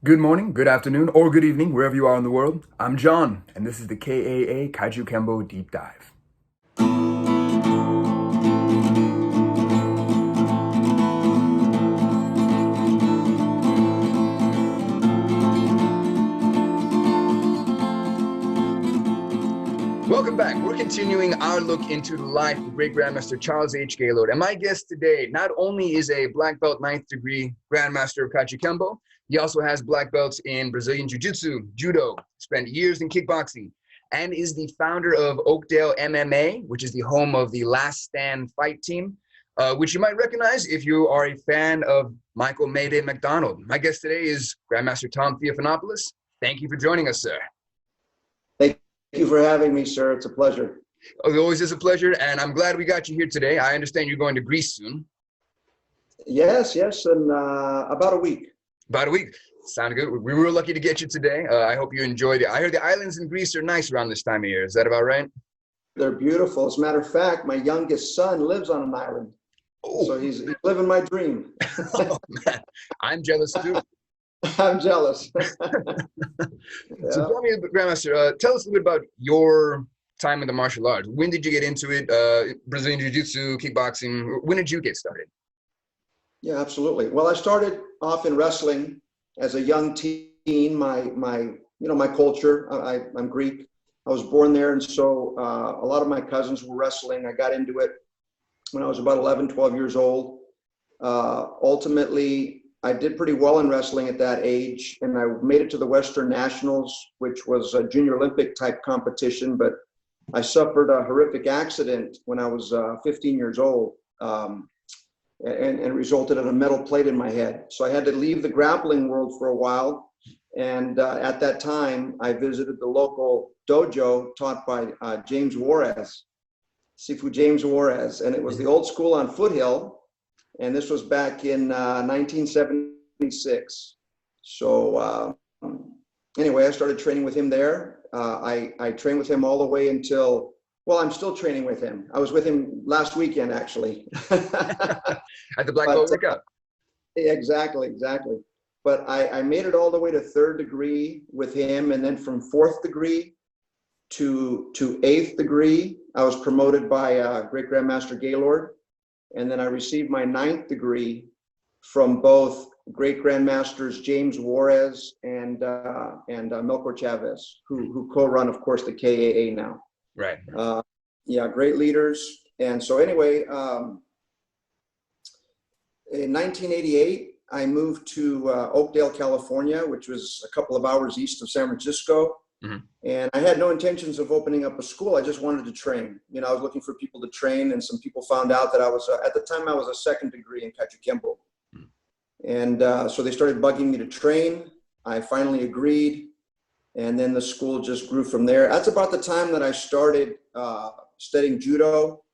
Good morning, good afternoon, or good evening, wherever you are in the world. I'm John, and this is the KAA Kajukenbo Deep Dive. Welcome back. We're continuing our look into the life of great Grandmaster Charles H. Gaylord. And my guest today not only is a black belt ninth degree Grandmaster of Kajukenbo, he also has black belts in Brazilian Jiu-Jitsu, Judo, spent years in kickboxing, and is the founder of Oakdale MMA, which is the home of the Last Stand fight team, which you might recognize if you are a fan of Michael Mayday McDonald. My guest today is Grandmaster Tom Theofanopoulos. Thank you for joining us, sir. Thank you for having me, sir. It's a pleasure. Oh, it always is a pleasure, and I'm glad we got you here today. I understand you're going to Greece soon. Yes, in about a week. About a week. Sound good. We were lucky to get you today. I hope you enjoyed it. I heard the islands in Greece are nice around this time of year. Is that about right? They're beautiful. As a matter of fact, my youngest son lives on an island. Oh. So he's living my dream. Oh, man. I'm jealous too. I'm jealous. So tell me, Grandmaster, tell us a little bit about your time in the martial arts. When did you get into it? Brazilian Jiu-Jitsu, kickboxing. When did you get started? Yeah, absolutely. Well, I started off in wrestling as a young teen. My culture. I'm Greek. I was born there, and so a lot of my cousins were wrestling. I got into it when I was about 11, 12 years old. Ultimately, I did pretty well in wrestling at that age, and I made it to the Western Nationals, which was a junior Olympic type competition, but I suffered a horrific accident when I was 15 years old, and resulted in a metal plate in my head. So I had to leave the grappling world for a while, and at that time, I visited the local dojo taught by James Juarez, Sifu James Juarez, and it was the old school on Foothill. And this was back in 1976. So anyway, I started training with him there. I trained with him all the way until, well, I'm still training with him. I was with him last weekend, actually. At the black belt workout. Exactly. But I made it all the way to third degree with him. And then from fourth degree to eighth degree, I was promoted by great Grandmaster Gaylord. And then I received my ninth degree from both great grandmasters James Juarez and Melchor Chavez, who co-run, of course, the KAA now. Right. Yeah, great leaders. And so anyway, in 1988, I moved to Oakdale, California, which was a couple of hours east of San Francisco. Mm-hmm. And I had no intentions of opening up a school. I just wanted to train. You know, I was looking for people to train, and some people found out that I was, at the time, I was a second degree in Kajukenbo. Mm-hmm. And so they started bugging me to train. I finally agreed, and then the school just grew from there. That's about the time that I started studying judo.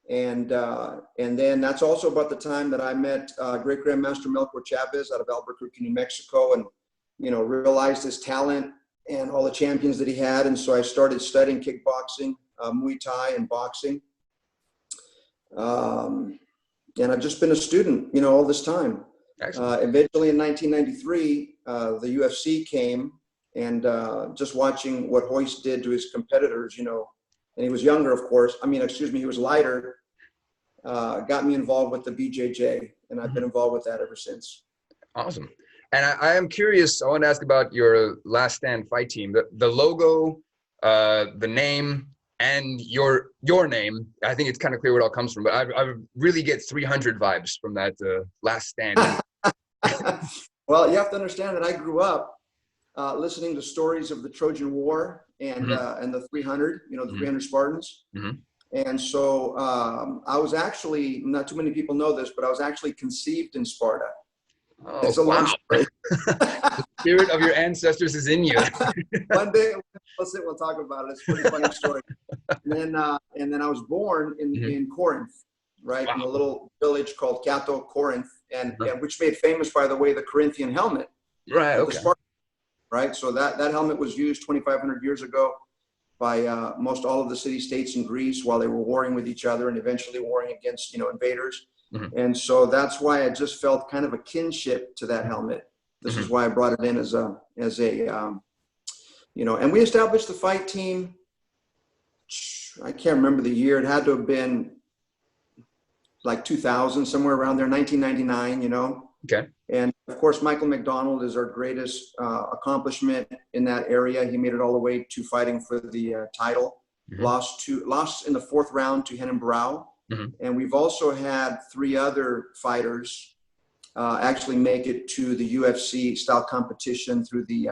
And then that's also about the time that I met great Grandmaster Melchor Chavez out of Albuquerque, New Mexico, and, you know, realized his talent and all the champions that he had. And so I started studying kickboxing, Muay Thai, and boxing. And I've just been a student, you know, all this time. Eventually in 1993, the UFC came, and just watching what Hoist did to his competitors, you know, and he was younger, of course. He was lighter, got me involved with the BJJ, and I've been involved with that ever since. Awesome. And I am curious, I want to ask about your Last Stand fight team. The logo, the name, and your name, I think it's kind of clear where it all comes from, but I really get 300 vibes from that Last Stand. Well, you have to understand that I grew up listening to stories of the Trojan War and the 300, you know, the 300 Spartans. Mm-hmm. And so I was actually, not too many people know this, but I was actually conceived in Sparta. Oh, it's a long story. The spirit of your ancestors is in you. One day we'll talk about it. It's a pretty funny story. And then I was born in Corinth, right? Wow. In a little village called Kato, Corinth, and which made famous, by the way, the Corinthian helmet. Right. Okay. Right. So that helmet was used 2,500 years ago by most all of the city-states in Greece while they were warring with each other and eventually warring against, you know, invaders. Mm-hmm. And so that's why I just felt kind of a kinship to that helmet. This is why I brought it in as a you know, and we established the fight team. I can't remember the year. It had to have been like 2000, somewhere around there, 1999, you know. Okay. And of course, Michael McDonald is our greatest accomplishment in that area. He made it all the way to fighting for the title. Lost in the 4th round to Henan Barao. And we've also had 3 other fighters actually make it to the UFC style competition through the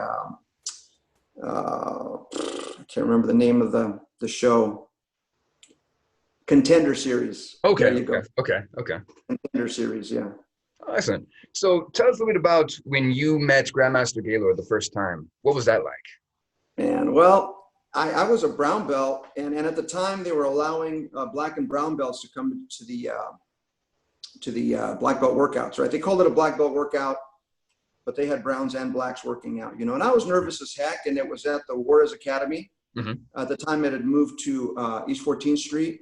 I can't remember the name of the show. Contender Series. Okay. There you go. Okay. Contender Series, yeah. Excellent. So tell us a little bit about when you met Grandmaster Gaylord the first time. What was that like? And well, I was a brown belt, and at the time they were allowing black and brown belts to come to the black belt workouts, right? They called it a black belt workout, but they had browns and blacks working out, you know. And I was nervous as heck, and it was at the Warriors Academy. At the time, it had moved to East 14th Street.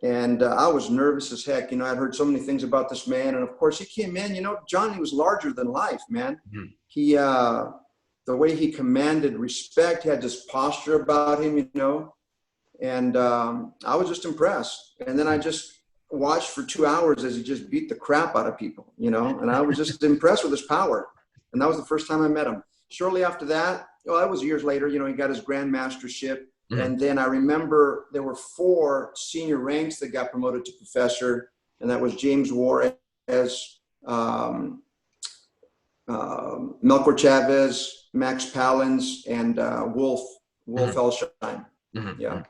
And I was nervous as heck. You know, I'd heard so many things about this man. And of course, he came in, you know, Johnny was larger than life, man. He, the way he commanded respect, he had this posture about him, you know. And I was just impressed. And then I just watched for 2 hours as he just beat the crap out of people, you know. And I was just impressed with his power. And that was the first time I met him. Shortly after that, well, that was years later, you know, he got his Grandmastership. And then I remember there were 4 senior ranks that got promoted to professor, and that was James Juarez, Melchor Chavez, Max Palins, and Wolf Elshine. Yeah.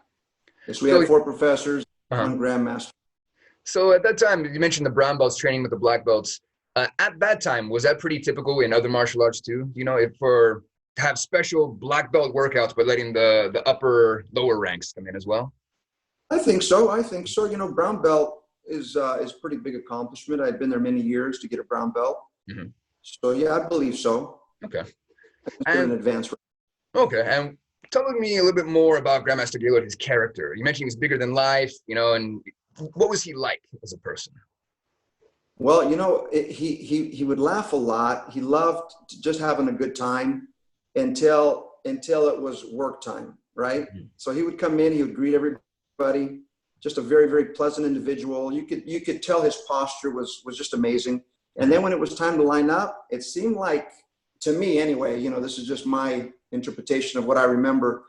So we had 4 professors, 1 Grandmaster. So at that time, you mentioned the brown belts training with the black belts. At that time, was that pretty typical in other martial arts too? You know, if for have special black belt workouts, but letting the lower ranks come in as well? I think so. You know, brown belt is pretty big accomplishment. I'd been there many years to get a brown belt. So yeah, I believe so. Okay. And an advanced. Okay, and tell me a little bit more about Grandmaster Gaylord, his character. You mentioned he was bigger than life, you know, and what was he like as a person? Well, you know, he would laugh a lot. He loved just having a good time until it was work time, right? So he would come in, he would greet everybody, just a very, very pleasant individual. You could tell his posture was just amazing. And then when it was time to line up, it seemed like, to me anyway, you know, this is just my interpretation of what I remember,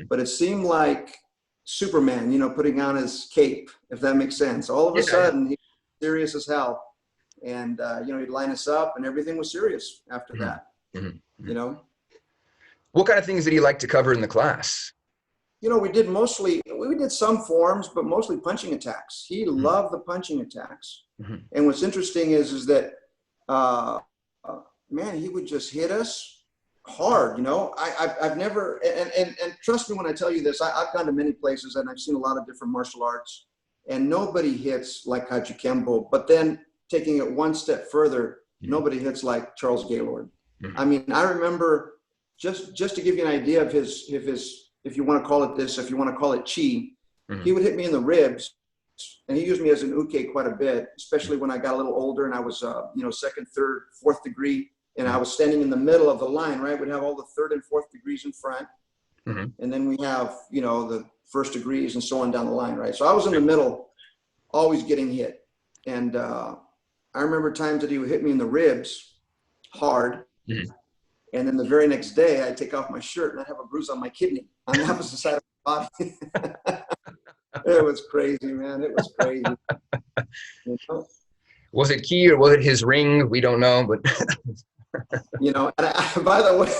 but it seemed like Superman, you know, putting on his cape, if that makes sense. All of a sudden, he was serious as hell. And, you know, he'd line us up and everything was serious after that, you know. What kind of things did he like to cover in the class? You know, we did some forms, but mostly punching attacks. He loved the punching attacks. And what's interesting is that, man, he would just hit us hard, you know. I've never, and trust me when I tell you this, I've gone to many places and I've seen a lot of different martial arts, and nobody hits like Kajukenbo. But then taking it one step further, nobody hits like Charles Gaylord. I mean, I remember, just to give you an idea of his, if you want to call it this, if you want to call it chi, he would hit me in the ribs, and he used me as an uke quite a bit, especially when I got a little older and I was, you know, 2nd, 3rd, 4th degree, and I was standing in the middle of the line, right? We'd have all the 3rd and 4th degrees in front, and then we have, you know, the 1st degrees and so on down the line, right? So I was in the middle, always getting hit, and I remember times that he would hit me in the ribs hard. And then the very next day, I'd take off my shirt and I'd have a bruise on my kidney on the opposite side of my body. It was crazy, man. It was crazy. You know? Was it key or was it his ring? We don't know, but you know. And by the way,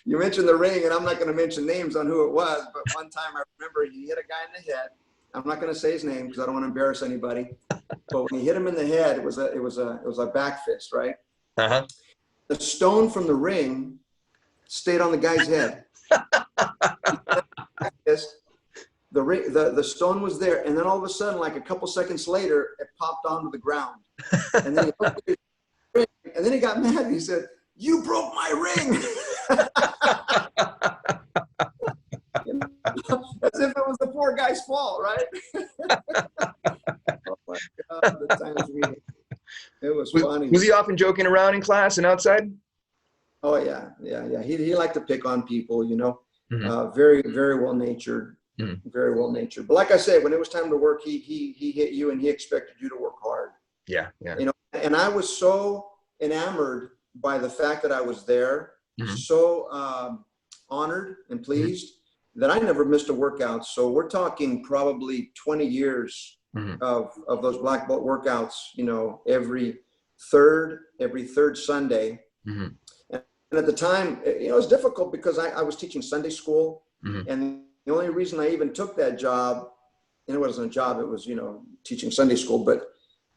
you mentioned the ring, and I'm not going to mention names on who it was. But one time, I remember he hit a guy in the head. I'm not going to say his name because I don't want to embarrass anybody. But when he hit him in the head, it was a back fist, right? The stone from the ring stayed on the guy's head. The stone was there, and then all of a sudden, like a couple seconds later, it popped onto the ground. And then he got mad. And he said, "You broke my ring!" As if it was the poor guy's fault, right? Oh my God, the times we. It was was funny. Was he often joking around in class and outside? Oh yeah, yeah. He liked to pick on people, you know. Mm-hmm. Very, very well natured, Mm-hmm. very well natured. But like I said, when it was time to work, he hit you and he expected you to work hard. Yeah, yeah. You know, and I was so enamored by the fact that I was there, Mm-hmm. so honored and pleased that I never missed a workout. So we're talking probably 20 years of those black belt workouts, you know, every third Sunday. Mm-hmm. And at the time, you know, it was difficult because I was teaching Sunday school. Mm-hmm. And the only reason I even took that job, and it wasn't a job, it was, you know, teaching Sunday school. But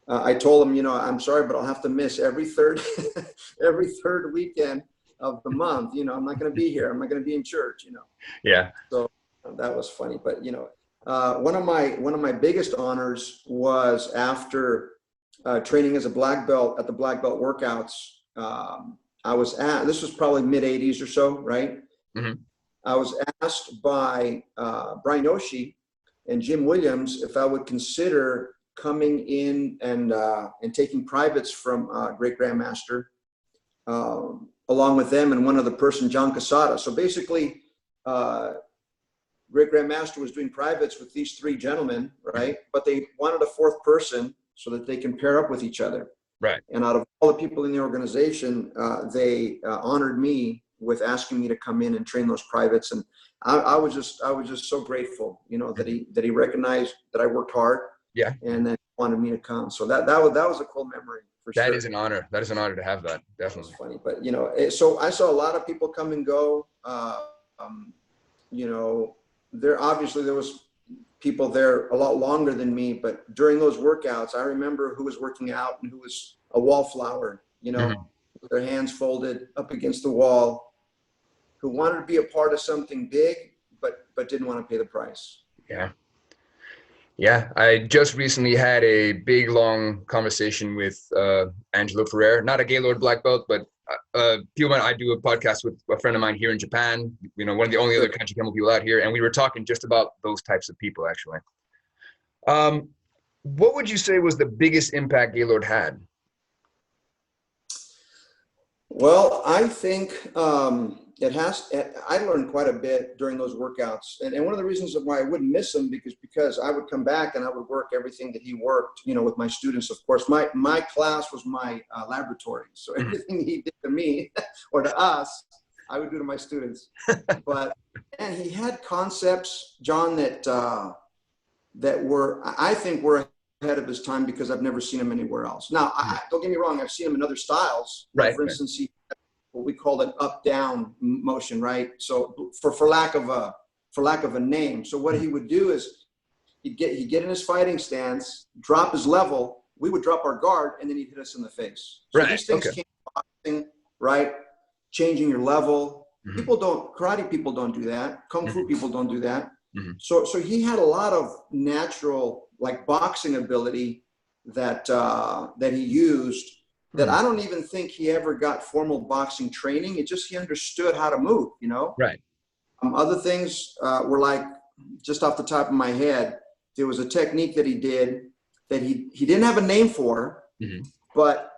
I told him, you know, I'm sorry, but I'll have to miss every third weekend of the month. You know, I'm not going to be here. I'm not going to be in church, you know. Yeah. So that was funny. But, you know, one of my biggest honors was after training as a black belt at the black belt workouts. This was probably mid 80s or so, right? Mm-hmm. I was asked by Brian Oshie and Jim Williams if I would consider coming in and taking privates from Great Grandmaster, along with them and one other person, John Casada. So basically, Great Grandmaster was doing privates with these three gentlemen, right? But they wanted a fourth person so that they can pair up with each other. Right. And out of all the people in the organization, they honored me with asking me to come in and train those privates. And I was just so grateful, you know, that he recognized that I worked hard. Yeah. And then wanted me to come. So that was a cool memory for sure. That is an honor. That is an honor to have that. Definitely. It's funny, but you know, so I saw a lot of people come and go. You know, there was people there a lot longer than me, but during those workouts, I remember who was working out and who was a wallflower, you know, with their hands folded up against the wall, who wanted to be a part of something big, but didn't want to pay the price. Yeah. Yeah. I just recently had a big, long conversation with Angelo Ferrer, not a Gaylord black belt, but I do a podcast with a friend of mine here in Japan, you know, one of the only other Kajukenbo people out here. And we were talking just about those types of people, actually. What would you say was the biggest impact Gaylord had? Well, I think I learned quite a bit during those workouts. And one of the reasons of why I wouldn't miss them because I would come back and I would work everything that he worked, you know, with my students. Of course, my class was my laboratory. So everything he did to me or to us, I would do to my students. But and he had concepts, John, that were, I think, were ahead of his time because I've never seen him anywhere else. Now, don't get me wrong, I've seen him in other styles. Right. For instance, he had what we call an up-down motion, right? So for lack of a name. So what he would do is he'd get in his fighting stance, drop his level, we would drop our guard, and then he'd hit us in the face. So these things came boxing, right? Changing your level. Karate people don't do that. Kung Fu people don't do that. So he had a lot of natural, like, boxing ability that he used that I don't even think he ever got formal boxing training. It just, he understood how to move, you know? Right. Other things were like, just off the top of my head, there was a technique that he did that he didn't have a name for, but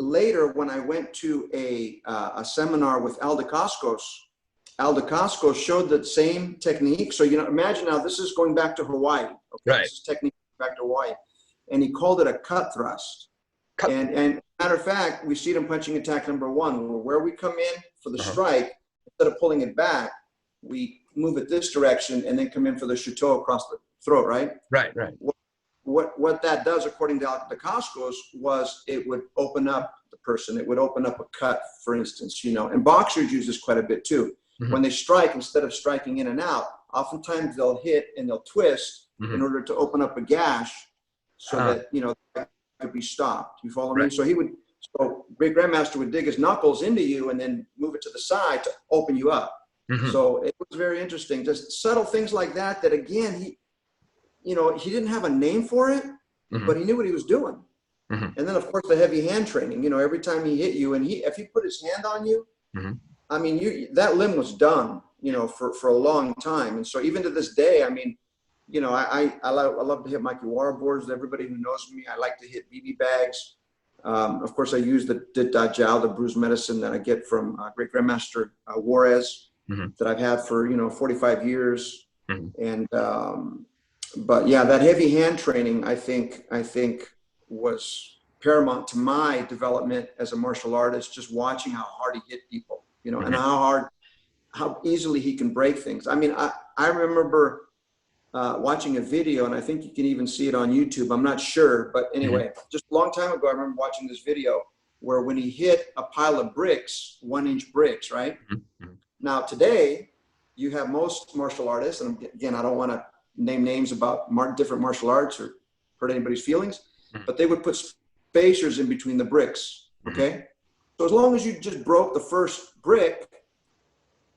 later when I went to a seminar with Al Dacascos showed that same technique. So, you know, imagine now this is going back to Hawaii. Okay? Right. This is technique back to Hawaii. And he called it a cut thrust. And matter of fact, we see it in punching attack number 1, where we come in for the strike, instead of pulling it back, we move it this direction and then come in for the shuto across the throat, right? Right. What that does, according to Al Dacascos, was it would open up the person. It would open up a cut, for instance, you know, and boxers use this quite a bit too. When they strike, instead of striking in and out, oftentimes they'll hit and they'll twist in order to open up a gash so that, you know, that could be stopped. You follow me? So Great Grandmaster would dig his knuckles into you and then move it to the side to open you up. So it was very interesting. Just subtle things like that, that again, he didn't have a name for it, but he knew what he was doing. And then, of course, the heavy hand training, you know, every time he hit you and if he put his hand on you, I mean, that limb was done, you know, for a long time. And so even to this day, I mean, you know, I love to hit Makiwara boards. Everybody who knows me, I like to hit BB bags. Of course, I use the Dajjal, the bruise medicine that I get from great Grandmaster Juarez, that I've had for 45 years. And but yeah, that heavy hand training, I think was paramount to my development as a martial artist. Just watching how hard he hit people, and how easily he can break things. I mean, I remember watching a video, and I think you can even see it on YouTube. I'm not sure, but anyway, just a long time ago, I remember watching this video where when he hit a pile of bricks, 1-inch bricks, right? Now today, you have most martial artists, and again, I don't want to name names about different martial arts or hurt anybody's feelings, but they would put spacers in between the bricks, okay? So as long as you just broke the first brick,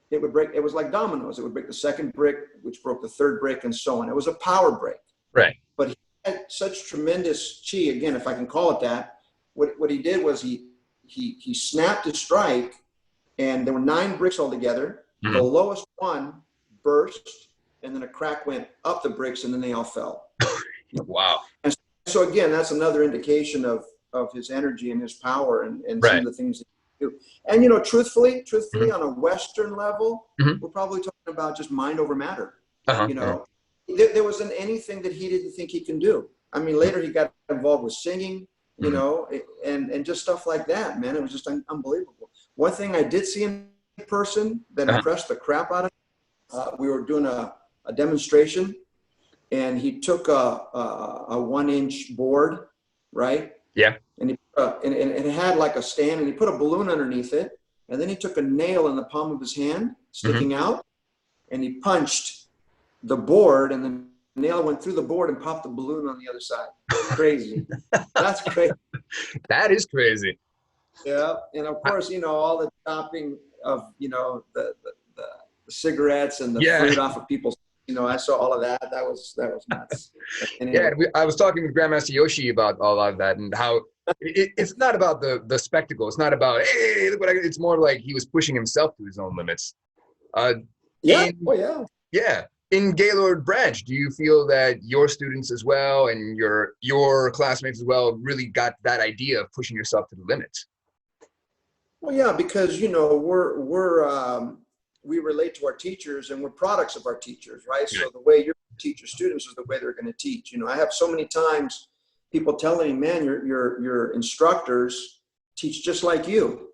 it would break. It was like dominoes. It would break the second brick, which broke the third brick, and so on. It was a power break. Right. But he had such tremendous chi, again, if I can call it that. What he did was he snapped his strike, and there were 9 bricks altogether. The lowest one burst, and then a crack went up the bricks, and then they all fell. Wow. And so again, that's another indication of his energy and his power, and some of the things that he do. And truthfully, on a Western level, we're probably talking about just mind over matter. There wasn't anything that he didn't think he can do. I mean, later he got involved with singing, and just stuff like that, man. It was just unbelievable. One thing I did see in person that impressed the crap out of me, we were doing a demonstration, and he took a 1-inch board, right? Yeah. And it had like a stand, and he put a balloon underneath it, and then he took a nail in the palm of his hand sticking out, and he punched the board, and the nail went through the board and popped the balloon on the other side. Crazy. That's crazy. That is crazy. Yeah. And of course, all the topping of, the cigarettes and the fruit off of people's, I saw all of that. That was nuts. Anyway. Yeah. I was talking with Grandmaster Yoshi about all of that, and how it's not about the spectacle. It's not about, hey, look what it's more like he was pushing himself to his own limits. Yeah. In Gaylord branch, do you feel that your students as well, and your classmates as well, really got that idea of pushing yourself to the limits? Well, yeah, because we relate to our teachers, and we're products of our teachers, right? So the way you teach your students is the way they're going to teach. I have so many times people telling me, man, your instructors teach just like you.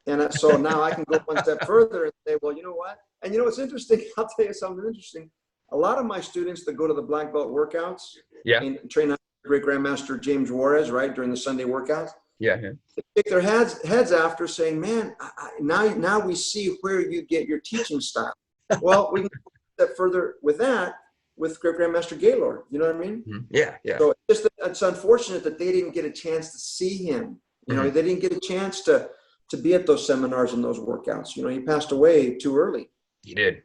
And so now I can go one step further and say, well, you know what? And what's interesting, I'll tell you something interesting. A lot of my students that go to the black belt workouts and train under great Grandmaster James Juarez, right, during the Sunday workouts, they take their heads after saying, man, now we see where you get your teaching style. Well, we can go a step further with that with great Grandmaster Gaylord. You know what I mean? Yeah. So it's unfortunate that they didn't get a chance to see him. They didn't get a chance to be at those seminars and those workouts. He passed away too early. He did.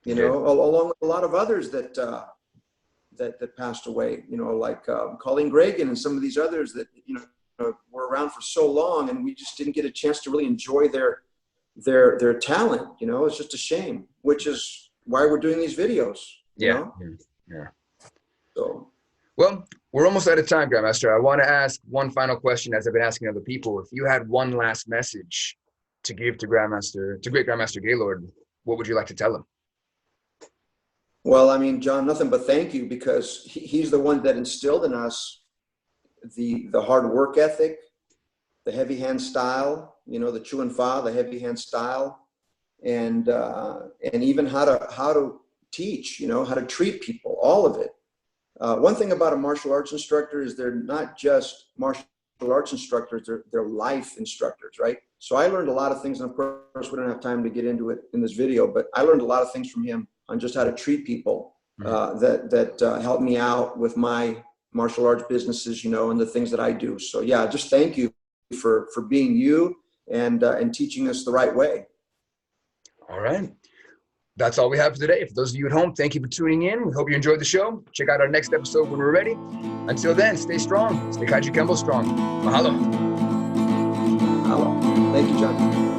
Along with a lot of others that passed away, like Colleen Gregan and some of these others that, were around for so long, and we just didn't get a chance to really enjoy their talent. It's just a shame, which is why we're doing these videos. Yeah. So, well, we're almost out of time, Grandmaster. I want to ask one final question, as I've been asking other people. If you had one last message to give to great Grandmaster Gaylord, what would you like to tell him? Well, I mean, John, nothing but thank you, because he's the one that instilled in us the hard work ethic, the heavy hand style, the Chu and Fa, the heavy hand style, and even how to teach, how to treat people, all of it. One thing about a martial arts instructor is they're not just martial arts instructors, they're life instructors, right? So I learned a lot of things, and of course we don't have time to get into it in this video, but I learned a lot of things from him on just how to treat people that helped me out with my martial arts businesses, and the things that I do. So yeah, just thank you for being you and teaching us the right way. All right. That's all we have for today. For those of you at home, thank you for tuning in. We hope you enjoyed the show. Check out our next episode when we're ready. Until then, stay strong. Stay Kajukenbo strong. Mahalo. Mahalo. Thank you, John.